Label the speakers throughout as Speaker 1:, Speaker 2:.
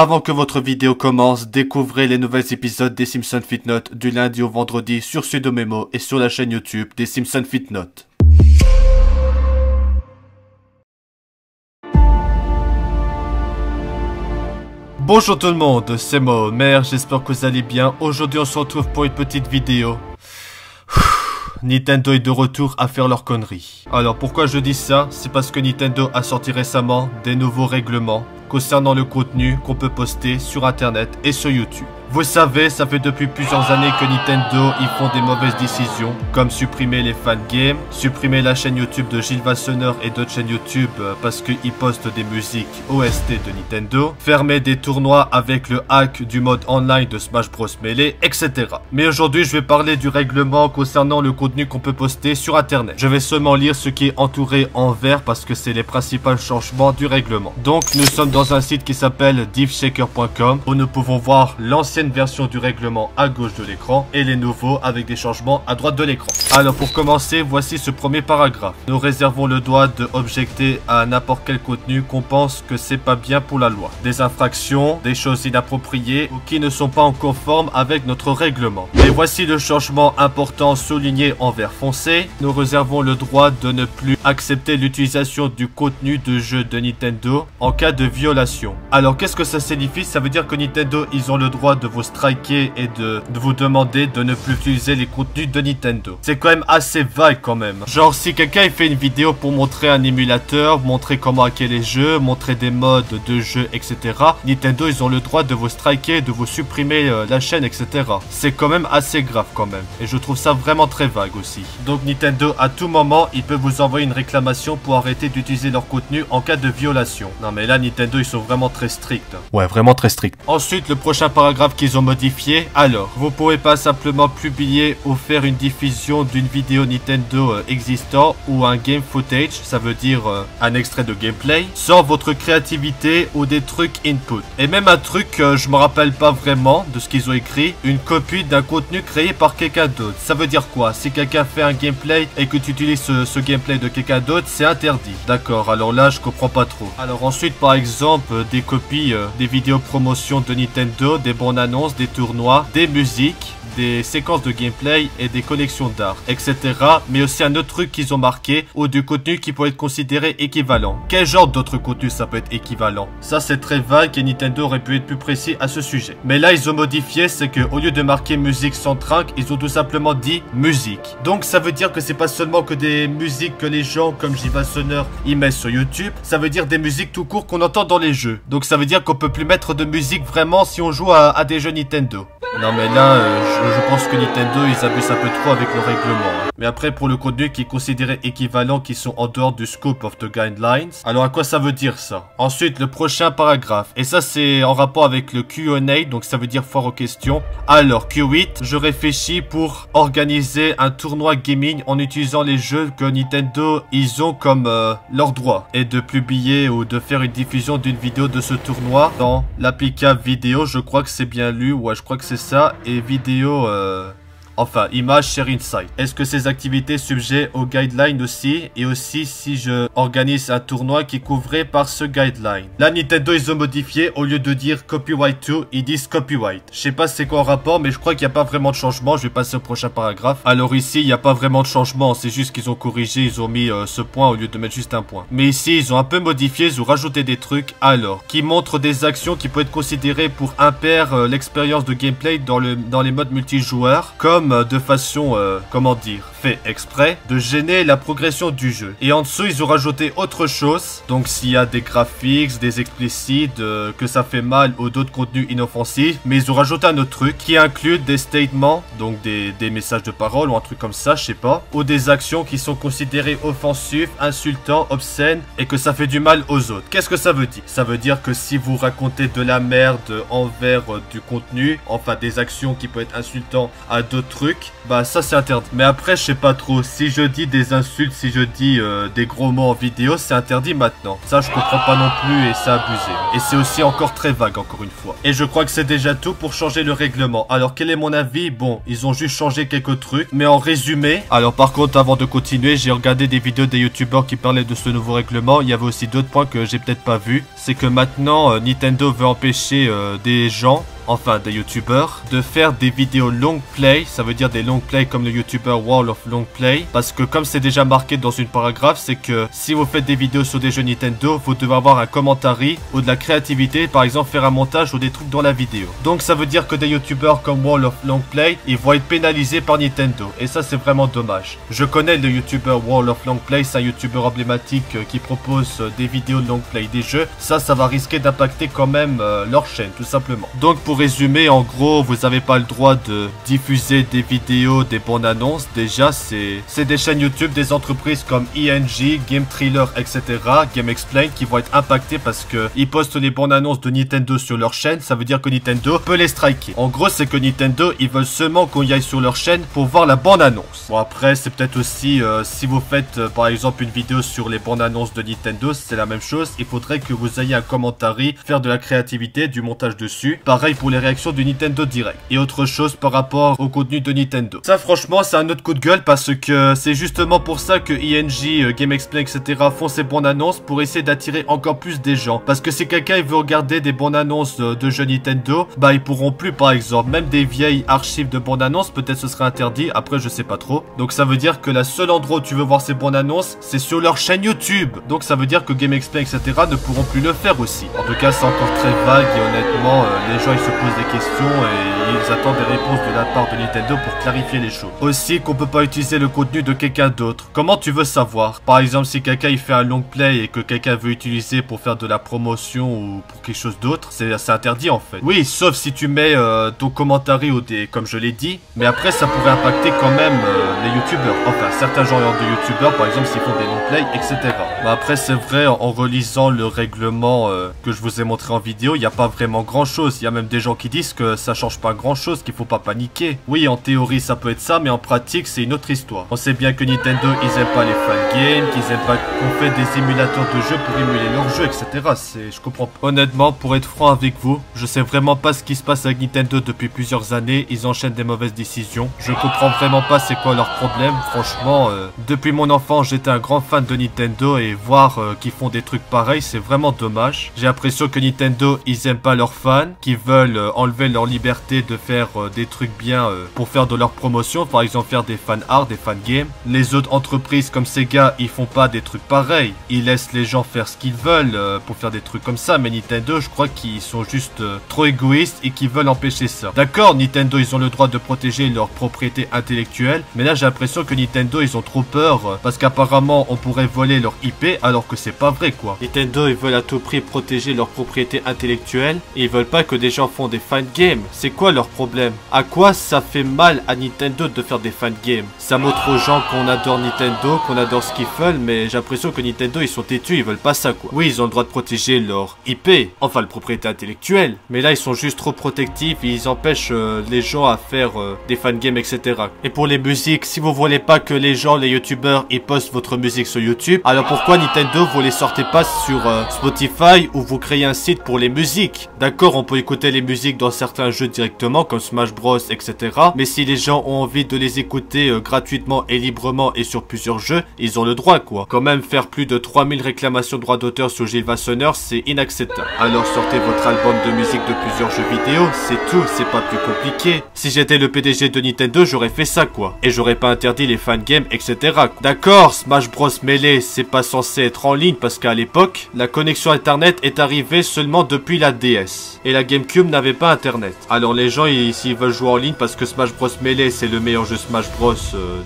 Speaker 1: Avant que votre vidéo commence, découvrez les nouveaux épisodes des Simpsons FitNote du lundi au vendredi sur Sudomemo et sur la chaîne YouTube des Simpsons FitNote. Bonjour tout le monde, c'est moi Homer, j'espère que vous allez bien. Aujourd'hui on se retrouve pour une petite vidéo. Nintendo est de retour à faire leurs conneries. Alors pourquoi je dis ça? C'est parce que Nintendo a sorti récemment des nouveaux règlements concernant le contenu qu'on peut poster sur internet et sur YouTube. Vous savez, ça fait depuis plusieurs années que Nintendo, ils font des mauvaises décisions, comme supprimer les fangames, supprimer la chaîne YouTube de Gilles Vassonneur et d'autres chaînes YouTube parce qu'ils postent des musiques OST de Nintendo, fermer des tournois avec le hack du mode online de Smash Bros Melee, etc. Mais aujourd'hui, je vais parler du règlement concernant le contenu qu'on peut poster sur internet. Je vais seulement lire ce qui est entouré en vert parce que c'est les principaux changements du règlement. Donc, nous sommes dans un site qui s'appelle divshaker.com où nous pouvons voir l'ancienne version du règlement à gauche de l'écran et les nouveaux avec des changements à droite de l'écran. Alors pour commencer, voici ce premier paragraphe. Nous réservons le droit de objecter à n'importe quel contenu qu'on pense que c'est pas bien pour la loi. Des infractions, des choses inappropriées ou qui ne sont pas en conforme avec notre règlement. Et voici le changement important souligné en vert foncé. Nous réservons le droit de ne plus accepter l'utilisation du contenu de jeu de Nintendo en cas de violation. Alors qu'est-ce que ça signifie? Ça veut dire que Nintendo, ils ont le droit de vous striker et de vous demander de ne plus utiliser les contenus de Nintendo. C'est quand même assez vague quand même. Genre si quelqu'un il fait une vidéo pour montrer un émulateur, montrer comment hacker les jeux, montrer des modes de jeu, etc. Nintendo ils ont le droit de vous striker, de vous supprimer la chaîne, etc. C'est quand même assez grave quand même. Et je trouve ça vraiment très vague aussi. Donc Nintendo à tout moment il peut vous envoyer une réclamation pour arrêter d'utiliser leur contenu en cas de violation. Non mais là Nintendo ils sont vraiment très stricts. Ouais vraiment très stricts. Ensuite le prochain paragraphe qu'ils ont modifié. Alors, vous pouvez pas simplement publier ou faire une diffusion d'une vidéo Nintendo existant ou un game footage, ça veut dire un extrait de gameplay, sans votre créativité ou des trucs input. Et même un truc, je me rappelle pas vraiment de ce qu'ils ont écrit, une copie d'un contenu créé par quelqu'un d'autre. Ça veut dire quoi? Si quelqu'un fait un gameplay et que tu utilises ce gameplay de quelqu'un d'autre, c'est interdit. D'accord, alors là, je comprends pas trop. Alors ensuite, par exemple, des copies des vidéos promotion de Nintendo, des bandes annonces, des tournois, des musiques, des séquences de gameplay et des collections d'art, etc. Mais aussi un autre truc qu'ils ont marqué ou du contenu qui peut être considéré équivalent. Quel genre d'autres contenus ça peut être équivalent? Ça c'est très vague et Nintendo aurait pu être plus précis à ce sujet. Mais là ils ont modifié, c'est que au lieu de marquer musique sans trinque, ils ont tout simplement dit musique. Donc ça veut dire que c'est pas seulement que des musiques que les gens comme Gilles Vassonneur y mettent sur YouTube, ça veut dire des musiques tout court qu'on entend dans les jeux. Donc ça veut dire qu'on peut plus mettre de musique vraiment si on joue à des jeux Nintendo. Non mais là, je pense que Nintendo, ils abusent un peu trop avec le règlement. Hein. Mais après, pour le contenu qui est considéré équivalent, qui sont en dehors du scope of the guidelines, alors à quoi ça veut dire ça? Ensuite, le prochain paragraphe. Et ça, c'est en rapport avec le Q&A, donc ça veut dire foire aux questions. Alors, Q8, je réfléchis pour organiser un tournoi gaming en utilisant les jeux que Nintendo, ils ont comme leur droit. Et de publier ou de faire une diffusion d'une vidéo de ce tournoi dans l'applicable vidéo, je crois que c'est bien lu, ouais, je crois que c'est ça, et vidéo, enfin, image share inside. Est-ce que ces activités subjettent aux guidelines aussi? Et aussi si je organise un tournoi qui est couvert par ce guideline. Là, Nintendo, ils ont modifié. Au lieu de dire copyright to, ils disent copyright. Je sais pas c'est quoi en rapport, mais je crois qu'il n'y a pas vraiment de changement. Je vais passer au prochain paragraphe. Alors ici, il n'y a pas vraiment de changement. C'est juste qu'ils ont corrigé, ils ont mis ce point au lieu de mettre juste un point. Mais ici, ils ont un peu modifié, ils ont rajouté des trucs. Alors, qui montrent des actions qui peuvent être considérées pour impair l'expérience de gameplay dans les modes multijoueurs. Comme de façon, comment dire, fait exprès, de gêner la progression du jeu. Et en dessous, ils ont rajouté autre chose. Donc, s'il y a des graphiques, des explicites, que ça fait mal ou d'autres contenus inoffensifs. Mais ils ont rajouté un autre truc qui inclut des statements, donc des messages de parole ou un truc comme ça, je sais pas. Ou des actions qui sont considérées offensives, insultantes, obscènes et que ça fait du mal aux autres. Qu'est-ce que ça veut dire? Ça veut dire que si vous racontez de la merde envers du contenu, enfin des actions qui peuvent être insultantes à d'autres trucs, bah ça c'est interdit. Mais après je sais pas trop, si je dis des insultes, si je dis des gros mots en vidéo, c'est interdit maintenant. Ça je comprends pas non plus et c'est abusé. Et c'est aussi encore très vague encore une fois. Et je crois que c'est déjà tout pour changer le règlement. Alors quel est mon avis? Bon, ils ont juste changé quelques trucs, mais en résumé, alors par contre avant de continuer, j'ai regardé des vidéos des youtubeurs qui parlaient de ce nouveau règlement. Il y avait aussi d'autres points que j'ai peut-être pas vu. C'est que maintenant Nintendo veut empêcher des gens, enfin des youtubeurs, de faire des vidéos long play. Ça veut dire des long play comme le youtubeur Wall of Long Play. Parce que comme c'est déjà marqué dans une paragraphe, c'est que si vous faites des vidéos sur des jeux Nintendo, vous devez avoir un commentary ou de la créativité, par exemple faire un montage ou des trucs dans la vidéo. Donc ça veut dire que des youtubeurs comme Wall of Long Play, ils vont être pénalisés par Nintendo. Et ça c'est vraiment dommage. Je connais le youtubeur Wall of Long Play, c'est un youtubeur emblématique qui propose des vidéos de long play des jeux. Ça va risquer d'impacter quand même leur chaîne tout simplement. Donc pour résumer, en gros, vous n'avez pas le droit de diffuser des vidéos, des bandes annonces. Déjà, c'est des chaînes YouTube, des entreprises comme ENG, Game Thriller, etc., Game Explain, qui vont être impactées parce que ils postent les bandes annonces de Nintendo sur leur chaîne. Ça veut dire que Nintendo peut les striker. En gros, c'est que Nintendo, ils veulent seulement qu'on y aille sur leur chaîne pour voir la bande annonce. Bon, après, c'est peut-être aussi, si vous faites, par exemple, une vidéo sur les bandes annonces de Nintendo, c'est la même chose. Il faudrait que vous ayez un commentary, faire de la créativité, du montage dessus. Pareil pour les réactions du Nintendo Direct. Et autre chose par rapport au contenu de Nintendo. Ça franchement c'est un autre coup de gueule parce que c'est justement pour ça que ENG, Game Explain, etc. font ces bandes annonces pour essayer d'attirer encore plus des gens. Parce que si quelqu'un il veut regarder des bandes annonces de jeux Nintendo, bah ils pourront plus par exemple. Même des vieilles archives de bandes annonces, peut-être ce sera interdit. Après je sais pas trop. Donc ça veut dire que la seule endroit où tu veux voir ces bandes annonces, c'est sur leur chaîne YouTube. Donc ça veut dire que Game Explain, etc. ne pourront plus le faire aussi. En tout cas c'est encore très vague et honnêtement les gens ils se posent des questions et ils attendent des réponses de la part de Nintendo pour clarifier les choses. Aussi qu'on peut pas utiliser le contenu de quelqu'un d'autre. Comment tu veux savoir? Par exemple si quelqu'un il fait un long play et que quelqu'un veut utiliser pour faire de la promotion ou pour quelque chose d'autre, c'est interdit en fait. Oui, sauf si tu mets ton commentaire ou des, comme je l'ai dit, mais après ça pourrait impacter quand même les youtubeurs. Enfin certains genres de youtubeurs par exemple s'ils font des long play, etc. Mais après c'est vrai en relisant le règlement que je vous ai montré en vidéo, il n'y a pas vraiment grand chose. Il y a même des gens qui disent que ça change pas grand chose, qu'il faut pas paniquer. Oui, en théorie ça peut être ça, mais en pratique c'est une autre histoire. On sait bien que Nintendo ils aiment pas les fan games, qu'ils aiment pas qu'on fait des émulateurs de jeux pour émuler leurs jeux, etc. Je comprends pas. Honnêtement, pour être franc avec vous, je sais vraiment pas ce qui se passe avec Nintendo depuis plusieurs années. Ils enchaînent des mauvaises décisions. Je comprends vraiment pas c'est quoi leur problème. Franchement, depuis mon enfance j'étais un grand fan de Nintendo et voir qu'ils font des trucs pareils, c'est vraiment dommage. J'ai l'impression que Nintendo ils aiment pas leurs fans, qui veulent enlever leur liberté de faire des trucs bien pour faire de leur promotion, par exemple faire des fan art, des fan games. Les autres entreprises comme Sega, ils font pas des trucs pareils. Ils laissent les gens faire ce qu'ils veulent pour faire des trucs comme ça, mais Nintendo, je crois qu'ils sont juste trop égoïstes et qu'ils veulent empêcher ça. D'accord, Nintendo, ils ont le droit de protéger leur propriété intellectuelle, mais là j'ai l'impression que Nintendo, ils ont trop peur parce qu'apparemment on pourrait voler leur IP alors que c'est pas vrai quoi. Nintendo, ils veulent à tout prix protéger leur propriété intellectuelle et ils veulent pas que des gens font des fan games. C'est quoi leur problème? À quoi ça fait mal à Nintendo de faire des fan games? Ça montre aux gens qu'on adore Nintendo, qu'on adore ce qu'ils veulent, mais j'ai l'impression que Nintendo ils sont têtus, ils veulent pas ça quoi. Oui, ils ont le droit de protéger leur IP, enfin la propriété intellectuelle, mais là ils sont juste trop protectifs et ils empêchent les gens à faire des fan games, etc. Et pour les musiques, si vous voulez pas que les gens, les youtubeurs, ils postent votre musique sur YouTube, alors pourquoi Nintendo vous les sortez pas sur Spotify ou vous créez un site pour les musiques? D'accord, on peut écouter les musiques dans certains jeux directement comme Smash Bros, etc. Mais si les gens ont envie de les écouter gratuitement et librement et sur plusieurs jeux, ils ont le droit quoi. Quand même faire plus de 3000 réclamations de droits d'auteur sur Gilles Vassonneur, c'est inacceptable. Alors sortez votre album de musique de plusieurs jeux vidéo, c'est tout, c'est pas plus compliqué. Si j'étais le PDG de Nintendo, j'aurais fait ça quoi. Et j'aurais pas interdit les fan games, etc. D'accord, Smash Bros Melee, c'est pas censé être en ligne parce qu'à l'époque, la connexion internet est arrivée seulement depuis la DS. Et la GameCube n'avait pas internet. Alors les gens, s'ils veulent jouer en ligne parce que Smash Bros Melee c'est le meilleur jeu Smash Bros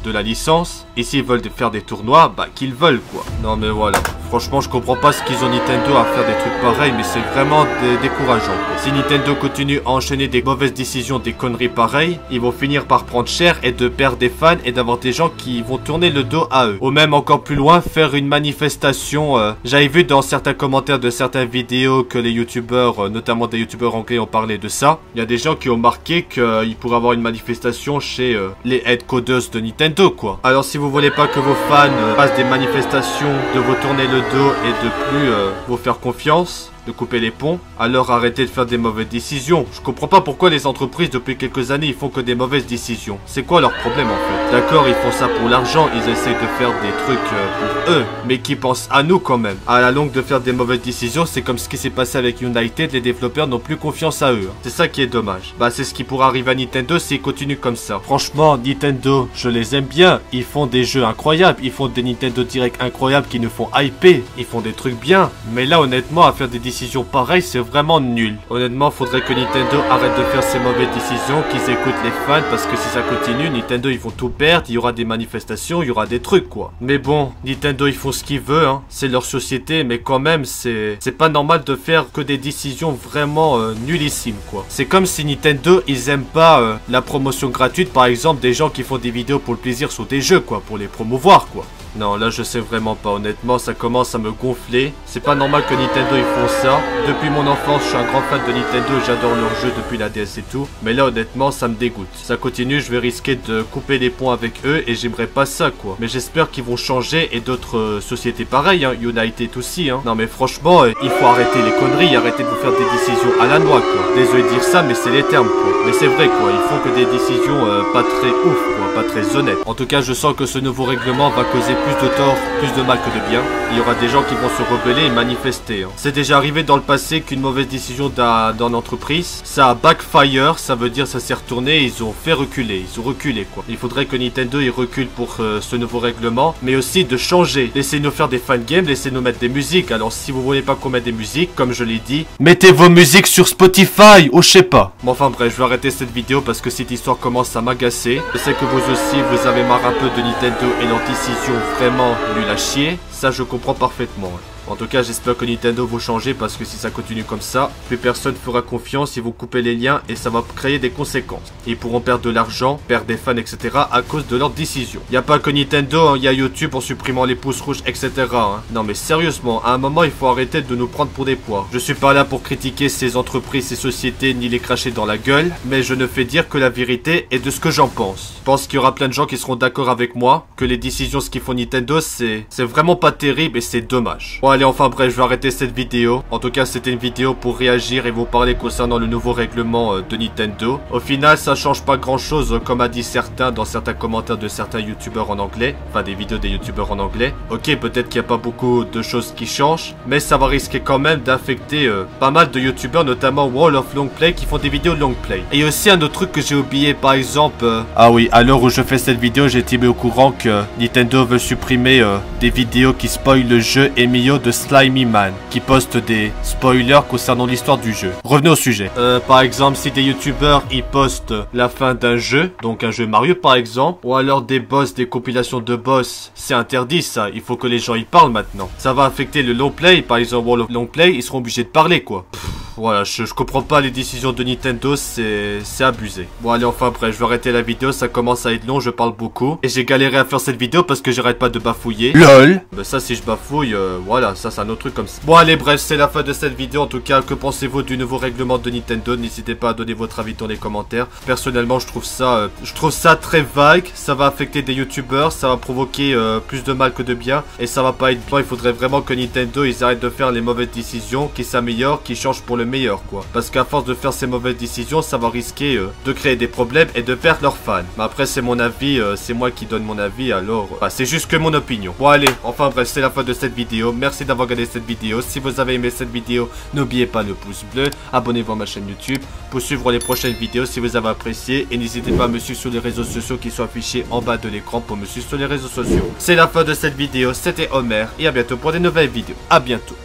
Speaker 1: de la licence, et s'ils veulent faire des tournois, bah qu'ils veulent quoi. Non mais voilà. Franchement, je comprends pas ce qu'ils ont Nintendo à faire des trucs pareils, mais c'est vraiment décourageant. Si Nintendo continue à enchaîner des mauvaises décisions, des conneries pareilles, ils vont finir par prendre cher et de perdre des fans et d'avoir des gens qui vont tourner le dos à eux. Ou même encore plus loin, faire une manifestation. J'avais vu dans certains commentaires de certaines vidéos que les youtubeurs, notamment des youtubeurs anglais, ont parlé de ça. Il y a des gens qui ont marqué qu'il pourrait avoir une manifestation chez les headcoders de Nintendo, quoi. Alors si vous voulez pas que vos fans fassent des manifestations, de vous tourner le dos et de plus vous faire confiance, de couper les ponts, alors arrêtez de faire des mauvaises décisions. Je comprends pas pourquoi les entreprises depuis quelques années ils font que des mauvaises décisions. C'est quoi leur problème en fait? D'accord, ils font ça pour l'argent, ils essayent de faire des trucs pour eux, mais qui pensent à nous quand même. À la longue de faire des mauvaises décisions, c'est comme ce qui s'est passé avec United, les développeurs n'ont plus confiance à eux. C'est ça qui est dommage. Bah c'est ce qui pourrait arriver à Nintendo s'ils continuent comme ça. Franchement, Nintendo, je les aime bien. Ils font des jeux incroyables, ils font des Nintendo Direct incroyables qui nous font hyper. Ils font des trucs bien. Mais là honnêtement, à faire des décisions pareilles, c'est vraiment nul. Honnêtement, faudrait que Nintendo arrête de faire ces mauvaises décisions, qu'ils écoutent les fans, parce que si ça continue, Nintendo ils vont tout perdre, il y aura des manifestations, il y aura des trucs quoi. Mais bon, Nintendo ils font ce qu'ils veulent, hein. C'est leur société, mais quand même c'est pas normal de faire que des décisions vraiment nullissimes quoi. C'est comme si Nintendo ils aiment pas la promotion gratuite par exemple des gens qui font des vidéos pour le plaisir sur des jeux quoi, pour les promouvoir quoi. Non, là je sais vraiment pas, honnêtement ça commence à me gonfler. C'est pas normal que Nintendo ils font ça. Depuis mon enfance je suis un grand fan de Nintendo, j'adore leurs jeux depuis la DS et tout. Mais là honnêtement ça me dégoûte. Ça continue, je vais risquer de couper les ponts avec eux et j'aimerais pas ça quoi. Mais j'espère qu'ils vont changer et d'autres sociétés pareilles, hein. United aussi hein. Non mais franchement, il faut arrêter les conneries, arrêter de vous faire des décisions à la noix quoi. Désolé de dire ça mais c'est les termes quoi. Mais c'est vrai quoi, ils font que des décisions pas très ouf quoi, pas très honnêtes. En tout cas je sens que ce nouveau règlement va causer plus de tort, plus de mal que de bien. Il y aura des gens qui vont se rebeller et manifester. Hein. C'est déjà arrivé dans le passé qu'une mauvaise décision dans l'entreprise, ça a backfire, ça veut dire ça s'est retourné et ils ont fait reculer, ils ont reculé quoi. Il faudrait que Nintendo il recule pour ce nouveau règlement, mais aussi de changer. Laissez-nous faire des fan games, laissez-nous mettre des musiques. Alors si vous voulez pas qu'on mette des musiques, comme je l'ai dit, mettez vos musiques sur Spotify ou je sais pas. Bon enfin bref, je vais arrêter cette vidéo parce que cette histoire commence à m'agacer. Je sais que vous aussi, vous avez marre un peu de Nintendo et leur décision vraiment nul à chier, ça je comprends parfaitement. En tout cas, j'espère que Nintendo va changer parce que si ça continue comme ça, plus personne fera confiance, ils vont couper les liens et ça va créer des conséquences. Ils pourront perdre de l'argent, perdre des fans, etc. à cause de leurs décisions. Il n'y a pas que Nintendo, hein, il y a YouTube en supprimant les pouces rouges, etc. Hein. Non mais sérieusement, à un moment, il faut arrêter de nous prendre pour des poires. Je suis pas là pour critiquer ces entreprises, ces sociétés, ni les cracher dans la gueule, mais je ne fais dire que la vérité et de ce que j'en pense. Je pense qu'il y aura plein de gens qui seront d'accord avec moi, que les décisions, ce qu'ils font Nintendo, c'est vraiment pas terrible et c'est dommage. Bon, allez, enfin bref, je vais arrêter cette vidéo. En tout cas, c'était une vidéo pour réagir et vous parler concernant le nouveau règlement de Nintendo. Au final, ça change pas grand chose, comme a dit certains dans certains commentaires de certains youtubeurs en anglais. Enfin, des vidéos des youtubeurs en anglais. Ok, peut-être qu'il n'y a pas beaucoup de choses qui changent, mais ça va risquer quand même d'affecter pas mal de youtubeurs, notamment Wall of Long Play, qui font des vidéos long play. Et aussi un autre truc que j'ai oublié, par exemple... Ah oui, à l'heure où je fais cette vidéo, j'ai été mis au courant que Nintendo veut supprimer des vidéos qui spoilent le jeu Emilio de Slimy Man, qui poste des spoilers concernant l'histoire du jeu. Revenez au sujet. Par exemple, si des youtubeurs ils postent la fin d'un jeu, donc un jeu Mario par exemple, ou alors des boss, des compilations de boss, c'est interdit ça, il faut que les gens y parlent maintenant. Ça va affecter le long play, par exemple Wall of Long Play, ils seront obligés de parler quoi. Voilà, je comprends pas les décisions de Nintendo, c'est abusé. Bon allez, enfin bref, je vais arrêter la vidéo, ça commence à être long, je parle beaucoup. Et j'ai galéré à faire cette vidéo parce que j'arrête pas de bafouiller. LOL. Bah ça, si je bafouille, voilà, ça c'est un autre truc comme ça. Bon allez, bref, c'est la fin de cette vidéo. En tout cas, que pensez-vous du nouveau règlement de Nintendo? N'hésitez pas à donner votre avis dans les commentaires. Personnellement, je trouve ça très vague. Ça va affecter des youtubeurs, ça va provoquer plus de mal que de bien. Et ça va pas être bien, il faudrait vraiment que Nintendo, ils arrêtent de faire les mauvaises décisions, qu'ils s'améliorent, qu'ils changent pour le meilleur quoi. Parce qu'à force de faire ces mauvaises décisions, ça va risquer de créer des problèmes et de perdre leurs fans. Mais après c'est mon avis, c'est moi qui donne mon avis, alors bah, c'est juste que mon opinion. Bon allez, enfin bref, c'est la fin de cette vidéo. Merci d'avoir regardé cette vidéo. Si vous avez aimé cette vidéo, n'oubliez pas le pouce bleu, abonnez-vous à ma chaîne YouTube pour suivre les prochaines vidéos si vous avez apprécié. Et n'hésitez pas à me suivre sur les réseaux sociaux qui sont affichés en bas de l'écran pour me suivre sur les réseaux sociaux. C'est la fin de cette vidéo, c'était Homer et à bientôt pour des nouvelles vidéos. À bientôt.